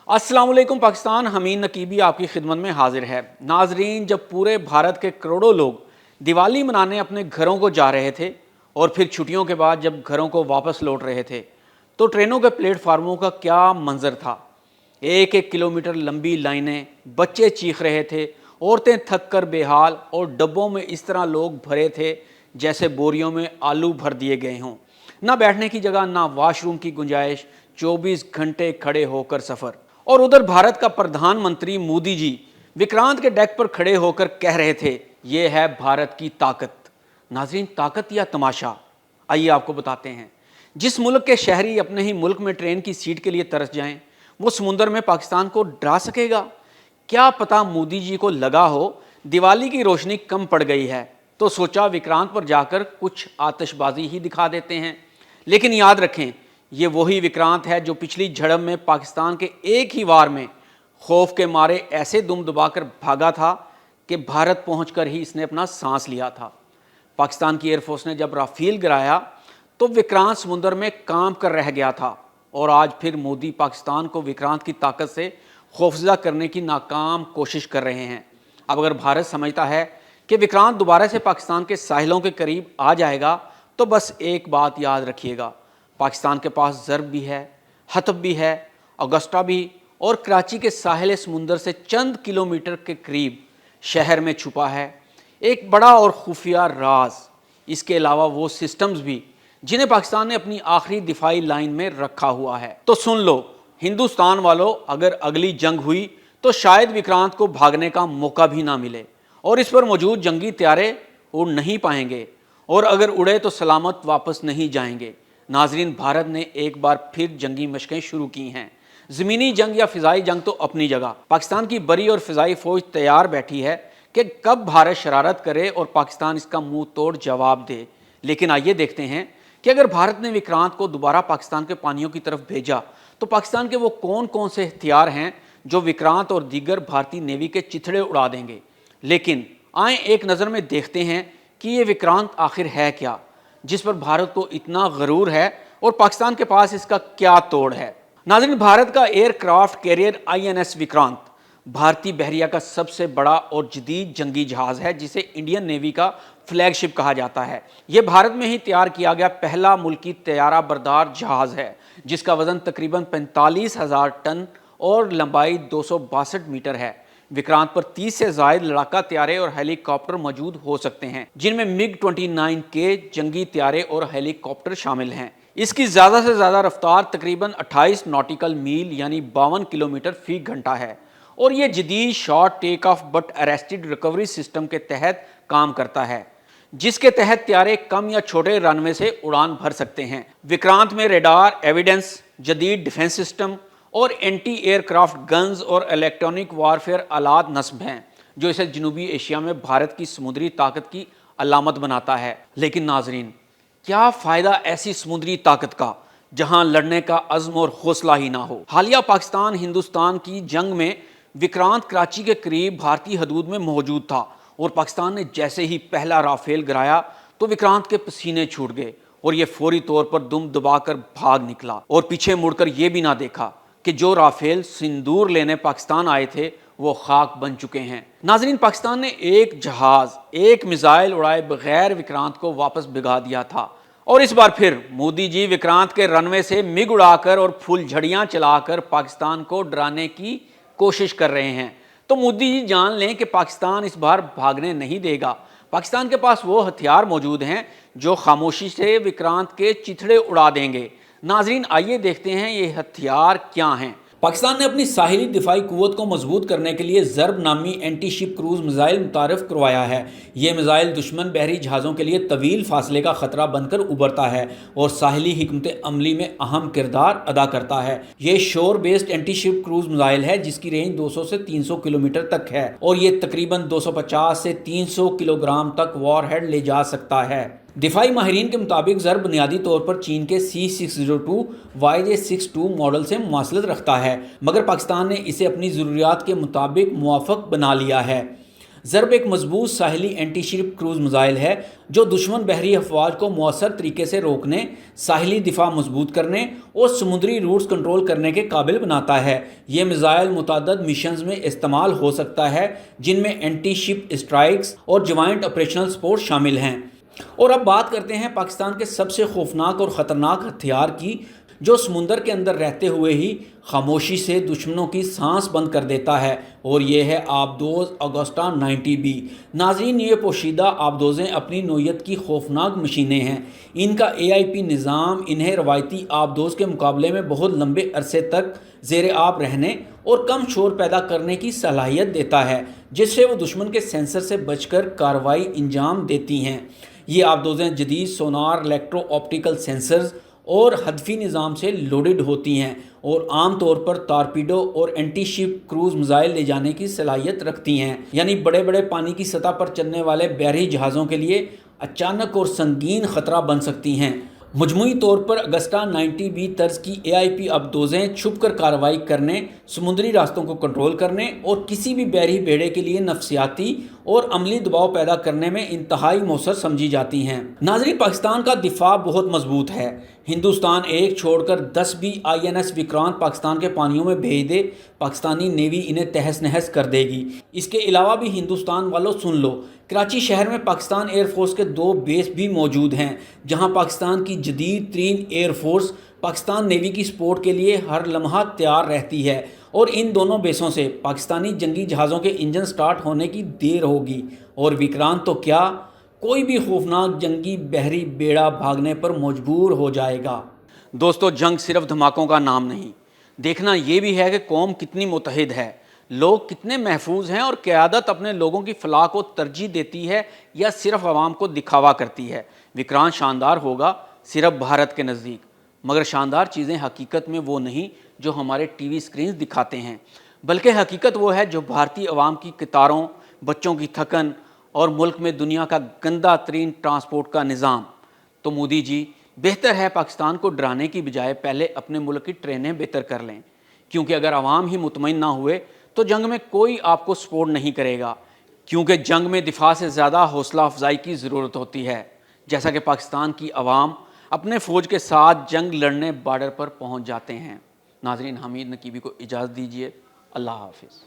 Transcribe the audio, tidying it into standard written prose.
السلام علیکم پاکستان، حمید نقیبی آپ کی خدمت میں حاضر ہے۔ ناظرین، جب پورے بھارت کے کروڑوں لوگ دیوالی منانے اپنے گھروں کو جا رہے تھے اور پھر چھٹیوں کے بعد جب گھروں کو واپس لوٹ رہے تھے تو ٹرینوں کے پلیٹ فارموں کا کیا منظر تھا۔ ایک ایک کلومیٹر لمبی لائنیں، بچے چیخ رہے تھے، عورتیں تھک کر بے حال، اور ڈبوں میں اس طرح لوگ بھرے تھے جیسے بوریوں میں آلو بھر دیے گئے ہوں۔ نہ بیٹھنے کی جگہ، نہ واش روم کی گنجائش، 24 گھنٹے کھڑے ہو کر سفر۔ اور ادھر بھارت کا پردھان منتری مودی جی وکرانت کے ڈیک پر کھڑے ہو کر کہہ رہے تھے، یہ ہے بھارت کی طاقت۔ ناظرین، طاقت یا تماشا؟ آئیے آپ کو بتاتے ہیں۔ جس ملک کے شہری اپنے ہی ملک میں ٹرین کی سیٹ کے لیے ترس جائیں، وہ سمندر میں پاکستان کو ڈرا سکے گا؟ کیا پتا مودی جی کو لگا ہو دیوالی کی روشنی کم پڑ گئی ہے تو سوچا وکرانت پر جا کر کچھ آتش بازی ہی دکھا دیتے ہیں۔ لیکن یاد رکھیں، یہ وہی وکرانت ہے جو پچھلی جھڑپ میں پاکستان کے ایک ہی وار میں خوف کے مارے ایسے دم دبا کر بھاگا تھا کہ بھارت پہنچ کر ہی اس نے اپنا سانس لیا تھا۔ پاکستان کی ایئر فورس نے جب رافیل گرایا تو وکرانت سمندر میں کانپ کر رہ گیا تھا، اور آج پھر مودی پاکستان کو وکرانت کی طاقت سے خوفزدہ کرنے کی ناکام کوشش کر رہے ہیں۔ اب اگر بھارت سمجھتا ہے کہ وکرانت دوبارہ سے پاکستان کے ساحلوں کے قریب آ جائے گا تو بس ایک بات یاد رکھیے گا، پاکستان کے پاس ضرب بھی ہے، حطب بھی ہے، اگسٹا بھی، اور کراچی کے ساحل سمندر سے چند کلومیٹر کے قریب شہر میں چھپا ہے ایک بڑا اور خفیہ راز۔ اس کے علاوہ وہ سسٹمز بھی جنہیں پاکستان نے اپنی آخری دفاعی لائن میں رکھا ہوا ہے۔ تو سن لو ہندوستان والوں، اگر اگلی جنگ ہوئی تو شاید وکرانت کو بھاگنے کا موقع بھی نہ ملے، اور اس پر موجود جنگی طیارے اڑ نہیں پائیں گے، اور اگر اڑے تو سلامت واپس نہیں جائیں گے۔ ناظرین، بھارت نے ایک بار پھر جنگی مشقیں شروع کی ہیں۔ زمینی جنگ یا فضائی جنگ تو اپنی جگہ، پاکستان کی بری اور فضائی فوج تیار بیٹھی ہے کہ کب بھارت شرارت کرے اور پاکستان اس کا منہ توڑ جواب دے۔ لیکن آئیے دیکھتے ہیں کہ اگر بھارت نے وکرانت کو دوبارہ پاکستان کے پانیوں کی طرف بھیجا تو پاکستان کے وہ کون کون سے ہتھیار ہیں جو وکرانت اور دیگر بھارتی نیوی کے چتھڑے اڑا دیں گے۔ لیکن آئیں ایک نظر میں دیکھتے ہیں کہ یہ وکرانت آخر ہے کیا، جس پر بھارت کو اتنا غرور ہے، اور پاکستان کے پاس اس کا کیا توڑ ہے۔ ناظرین، بھارت کا aircraft carrier INS Vikrant بھارتی بحریہ کا سب سے بڑا اور جدید جنگی جہاز ہے، جسے انڈین نیوی کا فلیگ شپ کہا جاتا ہے۔ یہ بھارت میں ہی تیار کیا گیا پہلا ملکی طیارہ بردار جہاز ہے، جس کا وزن تقریباً 45,000 ٹن اور لمبائی 262 میٹر ہے۔ وکرانت پر 30 سے زائد لڑاکا طیارے اور ہیلی کاپٹر موجود ہو سکتے ہیں، جن میں MiG-29 کے جنگی طیارے اور ہیلی کاپٹر شامل ہیں۔ اس کی زیادہ سے زیادہ رفتار تقریباً 28 ناٹیکل میل یعنی 52 کلومیٹر فی گھنٹہ ہے، اور یہ جدید short take of but arrested recovery system کے تحت کام کرتا ہے، جس کے تحت طیارے کم یا چھوٹے رن وے سے اڑان بھر سکتے ہیں۔ وکرانت میں ریڈار، ایویڈنس، جدید ڈیفنس سسٹم اور اینٹی ایئر کرافٹ گنز اور الیکٹرانک وارفیئر آلات نصب ہیں، جو اسے جنوبی ایشیا میں بھارت کی سمندری طاقت کی علامت بناتا ہے۔ لیکن ناظرین، کیا فائدہ ایسی سمندری طاقت کا جہاں لڑنے کا عزم اور حوصلہ ہی نہ ہو؟ حالیہ پاکستان ہندوستان کی جنگ میں وکرانت کراچی کے قریب بھارتی حدود میں موجود تھا، اور پاکستان نے جیسے ہی پہلا رافیل گرایا تو وکرانت کے پسینے چھوٹ گئے، اور یہ فوری طور پر دم دبا کر بھاگ نکلا، اور پیچھے مڑ کر یہ بھی نہ دیکھا کہ جو رافیل سندور لینے پاکستان آئے تھے وہ خاک بن چکے ہیں۔ ناظرین، پاکستان نے ایک جہاز، ایک میزائل اڑائے بغیر وکرانت کو واپس بھگا دیا تھا، اور اس بار پھر مودی جی وکرانت کے رن وے سے MiG اڑا کر اور پھول جھڑیاں چلا کر پاکستان کو ڈرانے کی کوشش کر رہے ہیں۔ تو مودی جی جان لیں کہ پاکستان اس بار بھاگنے نہیں دے گا۔ پاکستان کے پاس وہ ہتھیار موجود ہیں جو خاموشی سے وکرانت کے چتھڑے اڑا دیں گے۔ ناظرین، آئیے دیکھتے ہیں یہ ہتھیار کیا ہیں۔ پاکستان نے اپنی ساحلی دفاعی قوت کو مضبوط کرنے کے لیے ضرب نامی اینٹی شپ کروز میزائل متعارف کروایا ہے۔ یہ میزائل دشمن بحری جہازوں کے لیے طویل فاصلے کا خطرہ بن کر ابھرتا ہے اور ساحلی حکمت عملی میں اہم کردار ادا کرتا ہے۔ یہ شور بیسڈ اینٹی شپ کروز میزائل ہے جس کی رینج 200 سے 300 کلومیٹر تک ہے، اور یہ تقریباً 250 سے 300 کلو گرام تک وار ہیڈ لے جا سکتا ہے۔ دفاعی ماہرین کے مطابق ضرب بنیادی طور پر چین کے C602 YJ62 ماڈل سے مماثلت رکھتا ہے، مگر پاکستان نے اسے اپنی ضروریات کے مطابق موافق بنا لیا ہے۔ ضرب ایک مضبوط ساحلی اینٹی شپ کروز میزائل ہے جو دشمن بحری افواج کو مؤثر طریقے سے روکنے، ساحلی دفاع مضبوط کرنے اور سمندری روٹس کنٹرول کرنے کے قابل بناتا ہے۔ یہ میزائل متعدد مشنز میں استعمال ہو سکتا ہے جن میں اینٹی شپ اسٹرائکس اور جوائنٹ آپریشنل سپورٹ شامل ہیں۔ اور اب بات کرتے ہیں پاکستان کے سب سے خوفناک اور خطرناک ہتھیار کی، جو سمندر کے اندر رہتے ہوئے ہی خاموشی سے دشمنوں کی سانس بند کر دیتا ہے، اور یہ ہے آبدوز اگسٹا 90B۔ ناظرین، یہ پوشیدہ آبدوزیں اپنی نوعیت کی خوفناک مشینیں ہیں۔ ان کا AIP نظام انہیں روایتی آبدوز کے مقابلے میں بہت لمبے عرصے تک زیر آب رہنے اور کم شور پیدا کرنے کی صلاحیت دیتا ہے، جس سے وہ دشمن کے سینسر سے بچ کر کارروائی انجام دیتی ہیں۔ یہ آبدوزیں جدید سونار، الیکٹرو آپٹیکل سینسرز اور ہدفی نظام سے لوڈڈ ہوتی ہیں اور عام طور پر ٹارپیڈو اور اینٹی شپ کروز میزائل لے جانے کی صلاحیت رکھتی ہیں، یعنی بڑے بڑے پانی کی سطح پر چلنے والے بحری جہازوں کے لیے اچانک اور سنگین خطرہ بن سکتی ہیں۔ مجموعی طور پر اگسٹا 90B طرز کی AIP آبدوزیں چھپ کر کارروائی کرنے، سمندری راستوں کو کنٹرول کرنے اور کسی بھی بحری بیڑے کے لیے نفسیاتی اور عملی دباؤ پیدا کرنے میں انتہائی مؤثر سمجھی جاتی ہیں۔ ناظرین، پاکستان کا دفاع بہت مضبوط ہے۔ ہندوستان ایک چھوڑ کر 10 بھی INS وکرانت پاکستان کے پانیوں میں بھیج دے، پاکستانی نیوی انہیں تہس نہس کر دے گی۔ اس کے علاوہ بھی ہندوستان والوں سن لو، کراچی شہر میں پاکستان ایئر فورس کے 2 بیس بھی موجود ہیں، جہاں پاکستان کی جدید ترین ایئر فورس پاکستان نیوی کی سپورٹ کے لیے ہر لمحہ تیار رہتی ہے، اور ان دونوں بیسوں سے پاکستانی جنگی جہازوں کے انجن سٹارٹ ہونے کی دیر ہوگی، اور وکرانت تو کیا، کوئی بھی خوفناک جنگی بحری بیڑا بھاگنے پر مجبور ہو جائے گا۔ دوستو، جنگ صرف دھماکوں کا نام نہیں، دیکھنا یہ بھی ہے کہ قوم کتنی متحد ہے، لوگ کتنے محفوظ ہیں، اور قیادت اپنے لوگوں کی فلاح کو ترجیح دیتی ہے یا صرف عوام کو دکھاوا کرتی ہے۔ وکرانت شاندار ہوگا صرف بھارت کے نزدیک، مگر شاندار چیزیں حقیقت میں وہ نہیں جو ہمارے TV اسکرینز دکھاتے ہیں، بلکہ حقیقت وہ ہے جو بھارتی عوام کی قطاروں، بچوں کی تھکن اور ملک میں دنیا کا گندہ ترین ٹرانسپورٹ کا نظام۔ تو مودی جی، بہتر ہے پاکستان کو ڈرانے کی بجائے پہلے اپنے ملک کی ٹرینیں بہتر کر لیں، کیونکہ اگر عوام ہی مطمئن نہ ہوئے تو جنگ میں کوئی آپ کو سپورٹ نہیں کرے گا، کیونکہ جنگ میں دفاع سے زیادہ حوصلہ افزائی کی ضرورت ہوتی ہے، جیسا کہ پاکستان کی عوام اپنے فوج کے ساتھ جنگ لڑنے بارڈر پر پہنچ جاتے ہیں۔ ناظرین، حمید نقیبی کو اجازت دیجیے، اللہ حافظ۔